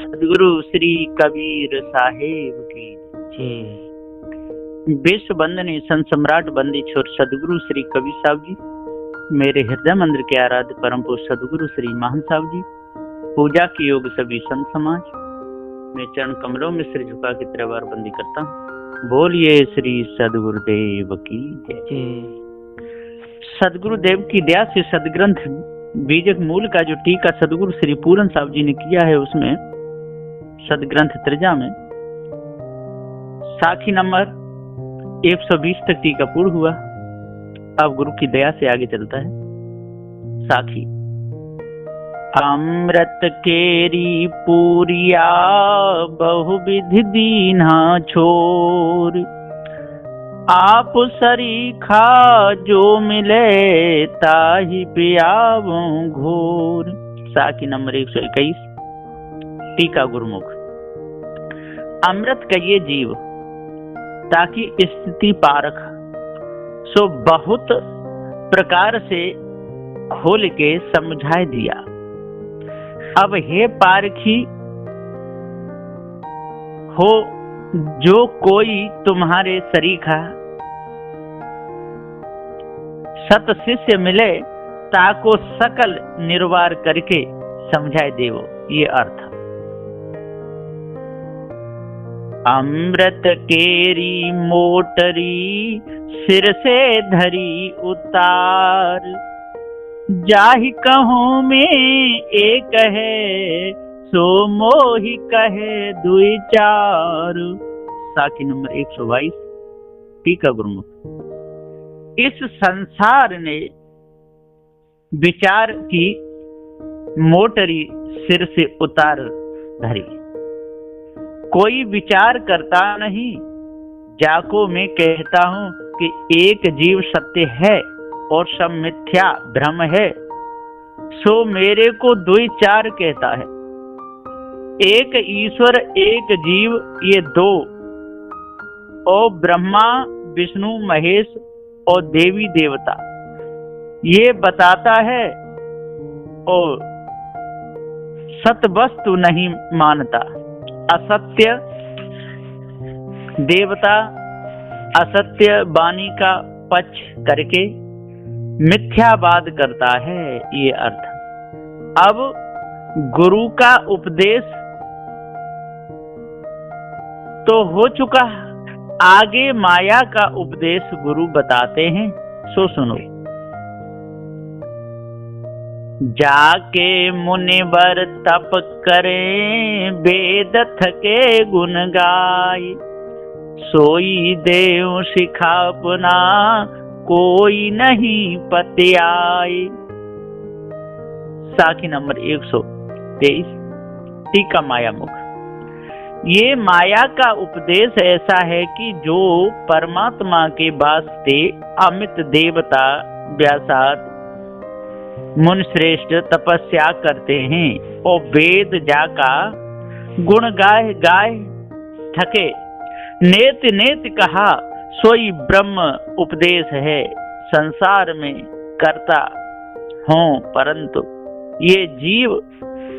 सदगुरु श्री कबीर साहेब की जय। विश्व वंदनीय संत सम्राट बंदी छोर सदगुरु श्री कबीर साहब जी, मेरे हृदय मंदिर के आराध्य परम पुरुष सदगुरु श्री महान साहब जी, पूजा की योग सभी संत समाज, मैं चरण कमलों में सिर झुका के त्रिवार बंदी करता हूँ। बोलिए श्री सदगुरुदेव की जय। सदगुरुदेव की दया से सदग्रंथ बीजक मूल का जो टीका सदगुरु श्री पूरन साहब जी ने किया है, उसमें सदग्रंथ त्रिजा में साखी नंबर 120 तक टीका पूर्ण हुआ। अब गुरु की दया से आगे चलता है साखी। अमृत केरी पूरिया बहुविधि दीना छोर, आप सरीखा जो मिले ताहि पियावो घोर। साखी नंबर 121 टीका गुरुमुख। अमृत का ये जीव ताकि स्थिति पारख सो बहुत प्रकार से खोल के समझाए दिया। अब हे पारखी हो, जो कोई तुम्हारे सरीखा सत शिष्य मिले ताको सकल निर्वार करके समझाए देवो। ये अर्थ। अमृत केरी मोटरी सिर से धरी उतार, जाहि कहूं में एक है सो मोहि कहे दुई चार। साखी नंबर 122 टीका गुरुमुख। इस संसार ने विचार की मोटरी सिर से उतार धरी, कोई विचार करता नहीं। जाको मैं कहता हूं कि एक जीव सत्य है और सब मिथ्या भ्रम है, सो मेरे को दुई चार कहता है। एक ईश्वर एक जीव ये दो, और ब्रह्मा विष्णु महेश और देवी देवता ये बताता है, और सत्य वस्तु नहीं मानता। असत्य देवता असत्य वाणी का पक्ष करके मिथ्यावाद करता है। ये अर्थ। अब गुरु का उपदेश तो हो चुका, आगे माया का उपदेश गुरु बताते हैं, सो सुनो। जाके मुनिवर तप करे वेद थके गुण गाय, सोई देव सिखापना कोई नहीं पत्याय। साखी नंबर 123 टीका माया मुख। ये माया का उपदेश ऐसा है कि जो परमात्मा के वास्ते अमित देवता व्यासाद मुनि श्रेष्ठ तपस्या करते हैं और वेद जाका गुण गाय गाय थके, नेत नेत कहा सोई ब्रह्म उपदेश है। संसार में करता हूं परंतु ये जीव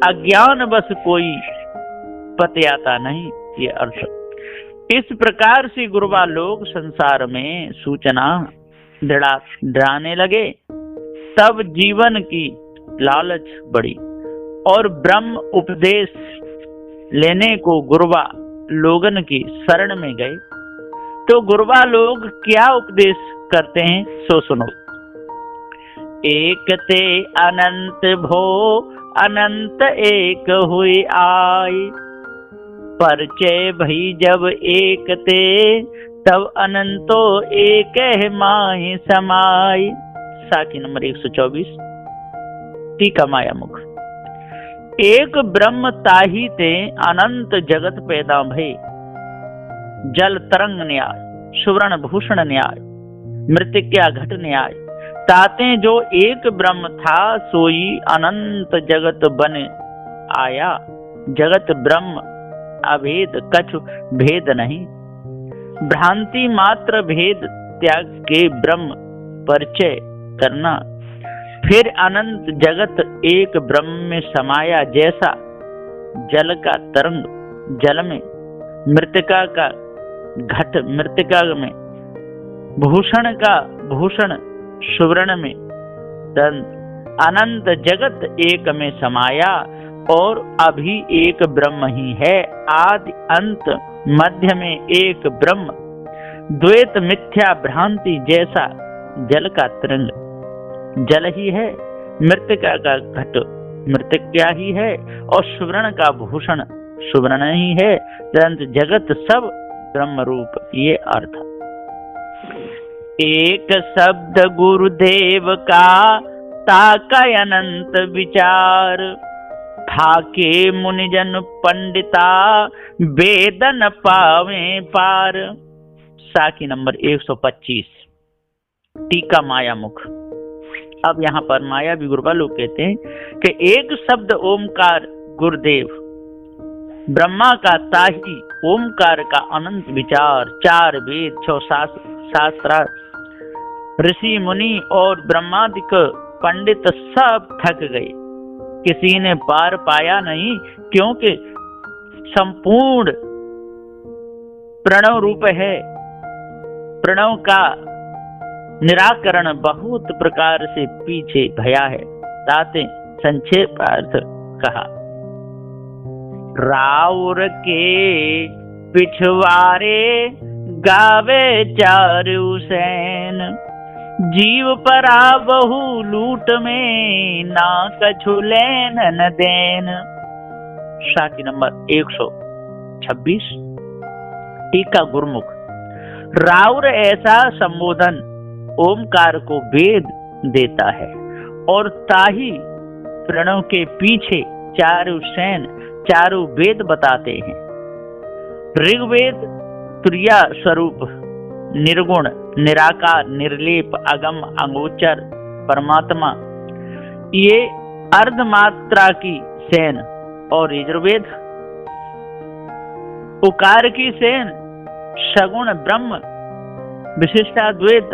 अज्ञान बस कोई पत्याता नहीं। ये अर्थ। इस प्रकार से गुरुवा लोग संसार में सूचना डराने लगे, तब जीवन की लालच बढ़ी और ब्रह्म उपदेश लेने को गुरुवा लोगन की शरण में गए। तो गुरुवा लोग क्या उपदेश करते हैं, सो सुनो। एक ते अनंत भो अनंत एक हुई आय, परिचय भई जब एक ते तब अनंतो एक है माहि समाय। साखी नंबर 124 टीका माया मुख। एक ब्रह्म ताही ते अनंत जगत पैदा भय, जल तरंग न्याय सुवर्ण भूषण न्याय मृतिक्या घट न्याय। ताते जो एक ब्रह्म था सोई अनंत जगत बन आया, जगत ब्रह्म अभेद कछु भेद नहीं। भ्रांति मात्र भेद त्याग के ब्रह्म परिचय करना, फिर अनंत जगत एक ब्रह्म में समाया, जैसा जल का तरंग जल में, मृतिका का घट मृतिका में, भूषण का भूषण सुवर्ण में, अनंत जगत एक में समाया और अभी एक ब्रह्म ही है। आदि अंत मध्य में एक ब्रह्म, द्वैत मिथ्या भ्रांति जैसा जल का तरंग जल ही है, मृतिका का घट मृतिका ही है और सुवर्ण का भूषण सुवर्ण ही है। जगत सब ब्रह्म रूप, ये अर्थ। एक शब्द गुरुदेव का ताका अनंत विचार, थाके मुनिजन पंडिता वेदन पावे पार। साखी नंबर 125, टीका माया मुख। अब यहाँ पर माया भी गुरुबा लोग कहते हैं कि एक शब्द ओमकार गुरुदेव, ब्रह्मा का ताही ओमकार का अनंत विचार, 4 वेद 6 शास्त्र, ऋषि मुनि और ब्रह्मादिक पंडित सब थक गए, किसी ने पार पाया नहीं, क्योंकि संपूर्ण प्रणव रूप है। प्रणव का निराकरण बहुत प्रकार से पीछे भया है। ताते संक्षेप अर्थ कहा, राउर के पिछवारे गावे चारु सैन, जीव परा बहु लूट में ना कछु लेन न देन। साखी नंबर 126, टीका गुरुमुख। राउर ऐसा संबोधन ओमकार को वेद देता है और ताही प्रणव के पीछे चारु सैन चारु वेद बताते हैं। ऋग्वेद तुर्या स्वरूप निर्गुण निराकार निर्लेप अगम अगोचर परमात्मा, ये अर्धमात्रा की सेन, और यजुर्वेद उकार की सेन सगुण ब्रह्म विशिष्टाद्वैत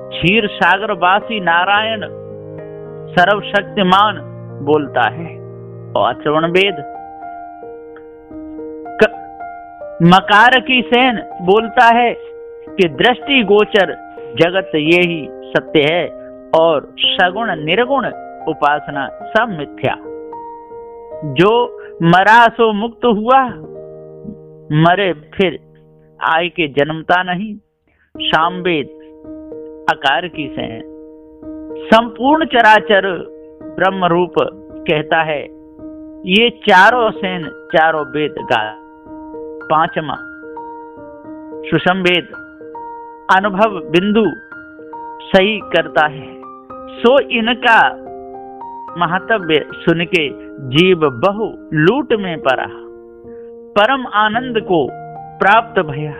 क्षीर सागर वासी नारायण सर्वशक्तिमान बोलता है। और अथर्वण वेद मकार की सेन बोलता है कि दृष्टि गोचर जगत ये ही सत्य है और सगुण निर्गुण उपासना सब मिथ्या। जो मरा सो मुक्त हुआ, मरे फिर आय के जन्मता नहीं। सामवेद आकार की सेन संपूर्ण चराचर ब्रह्म रूप कहता है। ये चारों सेन चारों वेद गा। पांचवा सुषमवेद अनुभव बिंदु सही करता है, सो इनका महत्व सुन के जीव बहु लूट में पड़ा, परम आनंद को प्राप्त भया,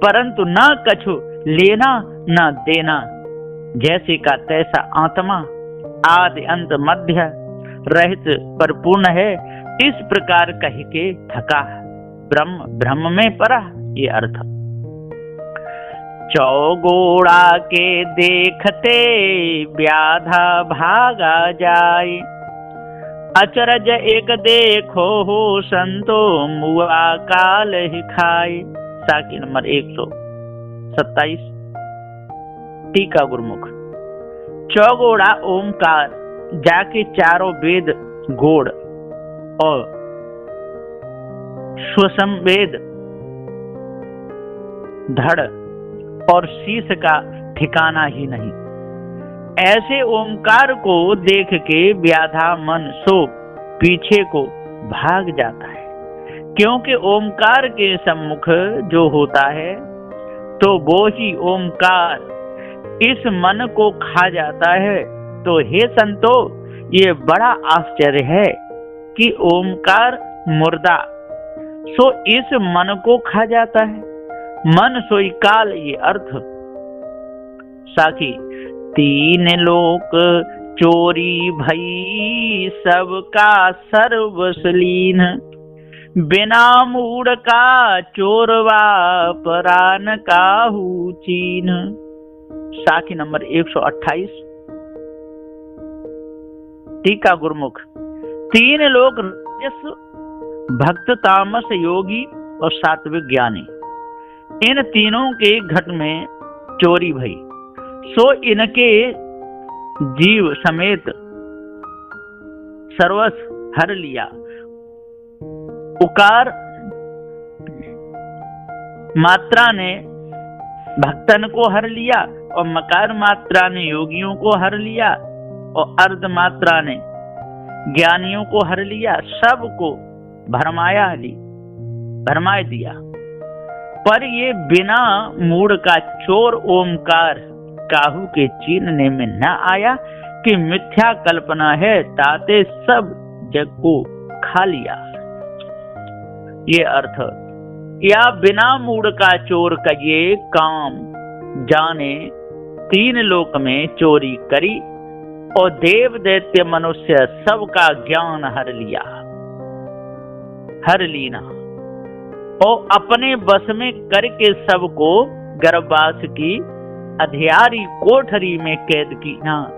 परंतु न कछु लेना न देना। जैसे का तैसा आत्मा आदि अंत मध्य रहित परिपूर्ण है, इस प्रकार कह के थका ब्रह्म ब्रह्म में पड़ा, ये अर्थ। चौगोड़ा के देखते व्याधा भागा जाए, अचरज एक देखो हो संतो मुआ काल ही खाए। साखी नंबर 127, टीका गुरुमुख। चौगोड़ा ओमकार जाके चारों वेद गोड़ और स्वसम वेद धड़ और शीश का ठिकाना ही नहीं। ऐसे ओमकार को देख के व्याधा मन सो पीछे को भाग जाता है, क्योंकि ओमकार के सम्मुख जो होता है तो वो ही ओमकार इस मन को खा जाता है। तो हे संतो, ये बड़ा आश्चर्य है कि ओमकार मुर्दा सो इस मन को खा जाता है। मन सोई काल, ये अर्थ। साखी तीन लोक चोरी भई सबका सर्वसलीन, बिना मूड का चोरवा परान काहू चीन। साखी नंबर 128, टीका गुरुमुख। तीन लोग राजस, भक्त, तामस, योगी और सात्विक ज्ञानी, इन तीनों के घट में चोरी भई, सो इनके जीव समेत सर्वस हर लिया। उकार मात्रा ने भक्तन को हर लिया और मकार मात्रा ने योगियों को हर लिया और अर्ध मात्रा ने ज्ञानियों को हर लिया। सबको भरमाए दिया। पर ये बिना मूड का चोर ओमकार काहू के चीनने में न आया कि मिथ्या कल्पना है, ताते सब जग को खा लिया। ये अर्थ, या बिना मूड का चोर का ये काम जाने तीन लोक में चोरी करी और देव दैत्य मनुष्य सबका ज्ञान हर लीना और अपने बस में करके सबको गर्भवास की अधियारी कोठरी में कैद की ना।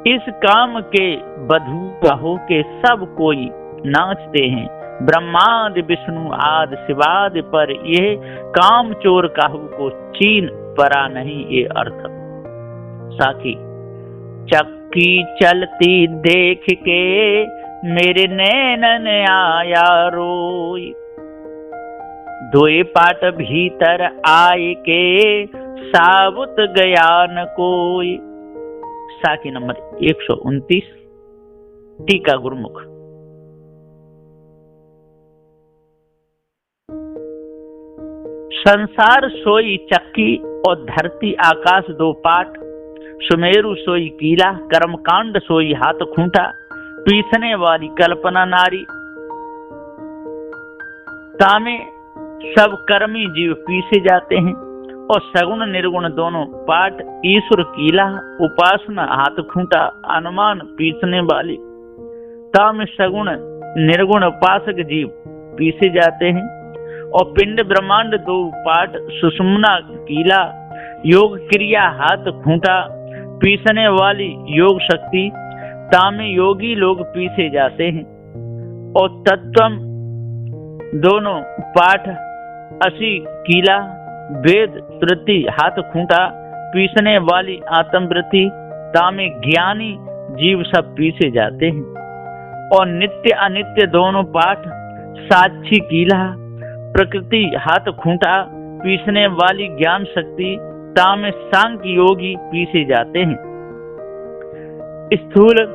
इस काम के बधू हो के सब कोई नाचते हैं, ब्रह्मादि विष्णु आदि शिवादि, पर यह काम चोर काहू को चीन परा नहीं। ये अर्थ साखी। चक्की चलती देख के मेरे नैनन आया रोई, दोए पाट भीतर आए के साबुत गया न कोई। साखी नंबर 129। टीका गुरुमुख। संसार सोई चक्की और धरती आकाश दो पाट, सुमेरु सोई कीला, कर्मकांड सोई हाथ खूंटा, पीसने वाली कल्पना नारी, तामे सब कर्मी जीव पीसे जाते हैं। और सगुण निर्गुण दोनों पाठ, ईश्वर कीला, उपासना हाथ खूंटा, अनुमान पीसने वाली, तामे सगुण निर्गुण उपासक जीव पीसे जाते हैं। और पिंड ब्रह्मांड दो पाठ, सुषुम्ना कीला, योग क्रिया हाथ खूंटा, पीसने वाली योग शक्ति, तामे योगी लोग पीसे जाते हैं। और तत्वम दोनों पाठ, असी कीला, वेद वृत्ति हाथ खूंटा, पीसने वाली आत्मवृत्ति, तामे ज्ञानी जीव सब पीसे जाते हैं। और नित्य अनित्य दोनों पाठ, साक्षी कीला, प्रकृति हाथ खूंटा, पीसने वाली ज्ञान शक्ति, तामे सांख्य योगी पीसे जाते हैं। स्थूल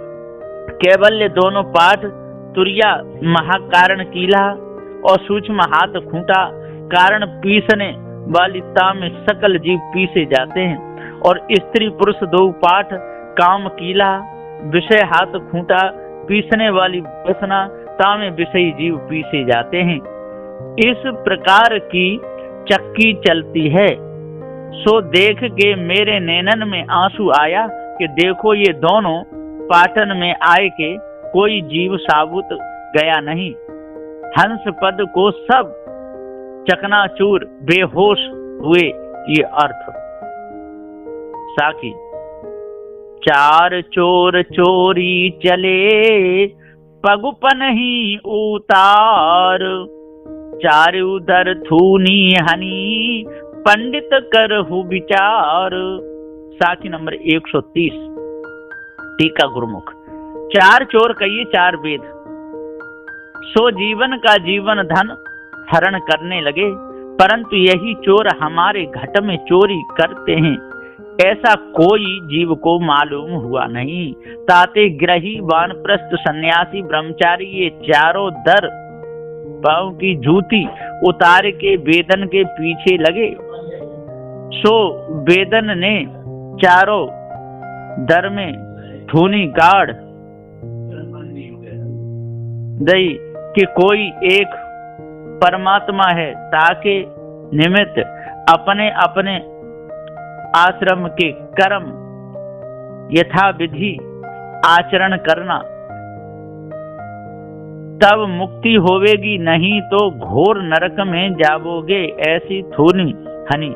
कैवल्य दोनों पाठ, तुरिया महाकारण कीला और सूक्ष्म हाथ खूंटा, कारण पीसने वाली तामे सकल जीव पीसे जाते हैं। और स्त्री पुरुष दो पाठ, काम कीला, विषय हाथ खूंटा, पीसने वाली वासना, तामे विषयी जीव पीसे जाते हैं। इस प्रकार की चक्की चलती है। सो देख के मेरे नैनन में आंसू आया कि देखो ये दोनों पाटन में आए के कोई जीव साबुत गया नहीं। हंस पद को सब चकनाचूर बेहोश हुए। ये अर्थ साखी। चार चोर चोरी चले पगुपन ही उतार, चार उधर थूनी हनी पंडित करहु विचार। साखी नंबर 130। टीका गुरुमुख। चार चोर कहिए चार वेद, सो जीवन का जीवन धन हरण करने लगे, परंतु यही चोर हमारे घट में चोरी करते हैं, ऐसा कोई जीव को मालूम हुआ नहीं। ताते ग्रही, वानप्रस्थ, सन्यासी, ब्रह्मचारी ये चारों दर पांव की जूती उतार के वेदन के पीछे लगे। सो वेदन ने चारों दर में धूनी गाड़ दई कि कोई एक परमात्मा है, ताके निमित्त अपने अपने आश्रम के कर्म यथा विधि आचरण करना, तब मुक्ति होवेगी, नहीं तो घोर नरक में जाओगे। ऐसी थूनी हनी।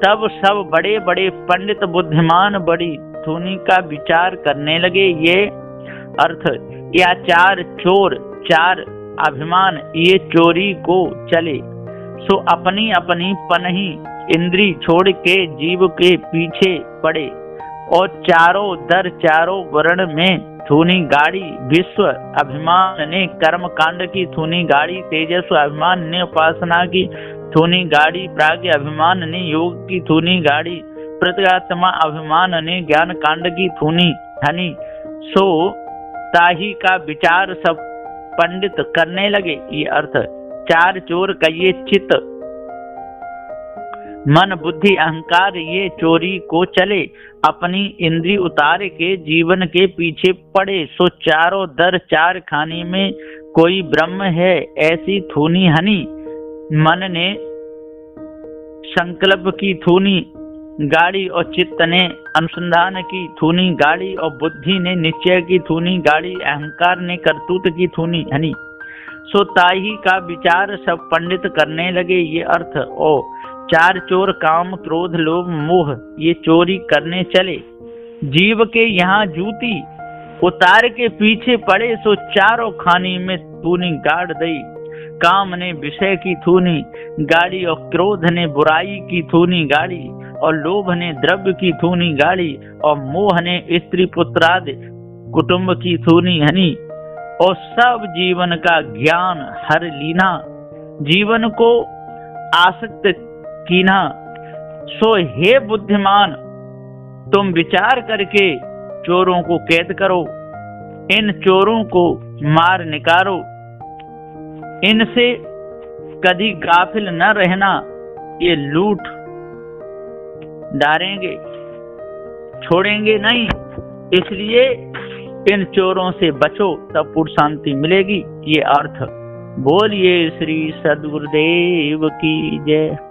तब सब बड़े बड़े पंडित बुद्धिमान बड़ी थूनी का विचार करने लगे। ये अर्थ या चार चोर चार अभिमान ये चोरी को चले, सो अपनी अपनी पनही इंद्री छोड़ के जीव के पीछे पड़े, और चारों दर चारों वर्ण में थूनी गाड़ी। विश्व अभिमान ने कर्म कांड की थूनी गाड़ी, तेजस्व अभिमान ने उपासना की थूनी गाड़ी, प्राज्ञ अभिमान ने योग की थूनी गाड़ी, प्रत्यगात्मा अभिमान ने ज्ञान कांड की थूनी हनी। सो ताही का विचार सब पंडित करने लगे। ये अर्थ चार चोर कहिए चित्त मन बुद्धि अहंकार ये चोरी को चले, अपनी इंद्री उतार के जीवन के पीछे पड़े, सो चारों दर चार खानी में कोई ब्रह्म है ऐसी थूनी हनी। मन ने संकल्प की थूनी गाड़ी और चित्त ने अनुसंधान की थूनी गाड़ी और बुद्धि ने निश्चय की थूनी गाड़ी, अहंकार ने करतूत की थूनी हनी। सो ताही का विचार सब पंडित करने लगे। ये अर्थ ओ चार चोर काम क्रोध लोभ मोह ये चोरी करने चले, जीव के यहाँ जूती उतार के पीछे पड़े, सो चारों खानी में थूनी गाड़ दई। काम ने विषय की थूनी गाड़ी और क्रोध ने बुराई की थूनी गाड़ी, और लोभ ने द्रव्य की थूनी गाड़ी, और मोह ने स्त्री पुत्रादि कुटुंब की थूनी हनी। और सब जीवन का ज्ञान हर लीना, जीवन को आसक्त कीना। सो हे बुद्धिमान तुम विचार करके चोरों को कैद करो, इन चोरों को मार निकालो, इनसे कभी गाफिल न रहना, ये लूट डालेंगे छोड़ेंगे नहीं, इसलिए इन चोरों से बचो तब पूर्ण शांति मिलेगी। ये अर्थ। बोलिए श्री सद्गुरुदेव की जय।